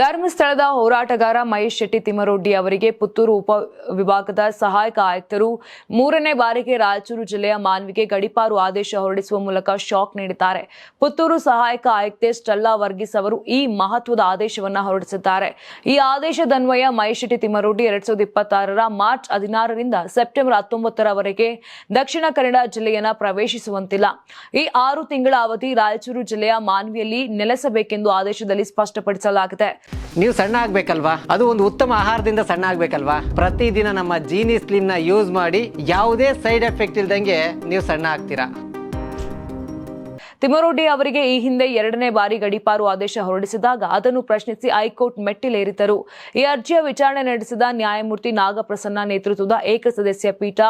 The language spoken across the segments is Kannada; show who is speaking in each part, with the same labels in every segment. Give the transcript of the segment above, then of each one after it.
Speaker 1: ಧರ್ಮಸ್ಥಳದ ಹೋರಾಟಗಾರ ಮಹೇಶ್ ಶೆಟ್ಟಿ ತಿಮ್ಮರೊಡ್ಡಿ ಅವರಿಗೆ ಪುತ್ತೂರು ಉಪ ವಿಭಾಗದ ಸಹಾಯಕ ಆಯುಕ್ತರು ಮೂರನೇ ಬಾರಿಗೆ ರಾಯಚೂರು ಜಿಲ್ಲೆಯ ಮಾನ್ವಿಗೆ ಗಡೀಪಾರು ಆದೇಶ ಹೊರಡಿಸುವ ಮೂಲಕ ಶಾಕ್ ನೀಡಿದ್ದಾರೆ. ಪುತ್ತೂರು ಸಹಾಯಕ ಆಯುಕ್ತೆ ಸ್ಟೆಲ್ಲಾ ವರ್ಗೀಸ್ ಅವರು ಈ ಮಹತ್ವದ ಆದೇಶವನ್ನು ಹೊರಡಿಸಿದ್ದಾರೆ. ಈ ಆದೇಶದನ್ವಯ ಮಹೇಶ್ ಶೆಟ್ಟಿ ತಿಮ್ಮರೊಡ್ಡಿ 2026 ಮಾರ್ಚ್ 16ರಿಂದ ಸೆಪ್ಟೆಂಬರ್ 19ರವರೆಗೆ ದಕ್ಷಿಣ ಕನ್ನಡ ಜಿಲ್ಲೆಯನ್ನು ಪ್ರವೇಶಿಸುವಂತಿಲ್ಲ. ಈ 6 ತಿಂಗಳ ಅವಧಿ ರಾಯಚೂರು ಜಿಲ್ಲೆಯ ಮಾನ್ವಿಯಲ್ಲಿ ನೆಲೆಸಬೇಕೆಂದು ಆದೇಶದಲ್ಲಿ ಸ್ಪಷ್ಟಪಡಿಸಲಾಗಿದೆ.
Speaker 2: ನೀವು ಸಣ್ಣ ಆಗ್ಬೇಕಲ್ವಾ, ಅದು ಒಂದು ಉತ್ತಮ ಆಹಾರದಿಂದ ಸಣ್ಣ ಆಗ್ಬೇಕಲ್ವಾ. ಪ್ರತಿದಿನ ನಮ್ಮ ಜೀನಿ ಸ್ಲಿಮ್ ನ ಯೂಸ್ ಮಾಡಿ ಯಾವುದೇ ಸೈಡ್ ಎಫೆಕ್ಟ್ ಇಲ್ದಂಗೆ ನೀವು ಸಣ್ಣ ಆಗ್ತೀರಾ.
Speaker 1: ತಿಮ್ಮರೊಡ್ಡಿ ಅವರಿಗೆ ಈ ಹಿಂದೆ 2ನೇ ಬಾರಿ ಗಡೀಪಾರು ಆದೇಶ ಹೊರಡಿಸಿದಾಗ ಅದನ್ನು ಪ್ರಶ್ನಿಸಿ ಹೈಕೋರ್ಟ್ ಮೆಟ್ಟಿಲೇರಿದ್ದರು. ಈ ಅರ್ಜಿಯ ವಿಚಾರಣೆ ನಡೆಸಿದ ನ್ಯಾಯಮೂರ್ತಿ ನಾಗಪ್ರಸನ್ನ ನೇತೃತ್ವದ ಏಕಸದಸ್ಯ ಪೀಠ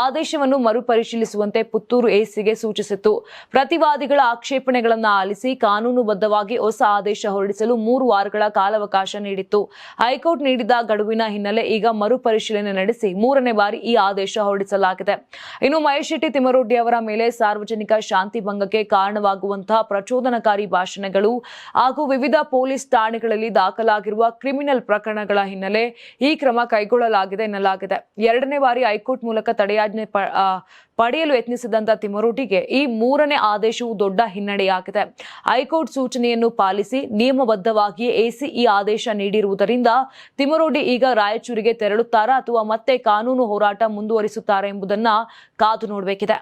Speaker 1: ಆದೇಶವನ್ನು ಮರುಪರಿಶೀಲಿಸುವಂತೆ ಪುತ್ತೂರು ಎಸಿಗೆ ಸೂಚಿಸಿತ್ತು. ಪ್ರತಿವಾದಿಗಳ ಆಕ್ಷೇಪಣೆಗಳನ್ನು ಆಲಿಸಿ ಕಾನೂನುಬದ್ಧವಾಗಿ ಹೊಸ ಆದೇಶ ಹೊರಡಿಸಲು 3 ವಾರಗಳ ಕಾಲಾವಕಾಶ ನೀಡಿತ್ತು. ಹೈಕೋರ್ಟ್ ನೀಡಿದ ಗಡುವಿನ ಹಿನ್ನೆಲೆ ಈಗ ಮರುಪರಿಶೀಲನೆ ನಡೆಸಿ 3ನೇ ಬಾರಿ ಈ ಆದೇಶ ಹೊರಡಿಸಲಾಗಿದೆ. ಇನ್ನು ಮಹೇಶ್ ಶೆಟ್ಟಿ ತಿಮ್ಮರೊಡ್ಡಿ ಅವರ ಮೇಲೆ ಸಾರ್ವಜನಿಕ ಶಾಂತಿ ಭಂಗಕ್ಕೆ ಕಾರಣವಾಗುವಂತಹ ಪ್ರಚೋದನಕಾರಿ ಭಾಷಣಗಳು ಹಾಗೂ ವಿವಿಧ ಪೊಲೀಸ್ ಠಾಣೆಗಳಲ್ಲಿ ದಾಖಲಾಗಿರುವ ಕ್ರಿಮಿನಲ್ ಪ್ರಕರಣಗಳ ಹಿನ್ನೆಲೆ ಈ ಕ್ರಮ ಕೈಗೊಳ್ಳಲಾಗಿದೆ ಎನ್ನಲಾಗಿದೆ. 2ನೇ ಬಾರಿ ಹೈಕೋರ್ಟ್ ಮೂಲಕ ತಡೆಯಾಜ್ಞೆ ಪಡೆಯಲು ಯತ್ನಿಸಿದಂತ ತಿಮ್ಮರೊಡ್ಡಿಗೆ ಈ 3ನೇ ಆದೇಶವು ದೊಡ್ಡ ಹಿನ್ನಡೆಯಾಗಿದೆ. ಹೈಕೋರ್ಟ್ ಸೂಚನೆಯನ್ನು ಪಾಲಿಸಿ ನಿಯಮಬದ್ಧವಾಗಿಯೇ ಎಸಿ ಈ ಆದೇಶ ನೀಡಿರುವುದರಿಂದ ತಿಮ್ಮರೊಡ್ಡಿ ಈಗ ರಾಯಚೂರಿಗೆ ತೆರಳುತ್ತಾರಾ ಅಥವಾ ಮತ್ತೆ ಕಾನೂನು ಹೋರಾಟ ಮುಂದುವರಿಸುತ್ತಾರೆ ಎಂಬುದನ್ನು ಕಾದು ನೋಡಬೇಕಿದೆ.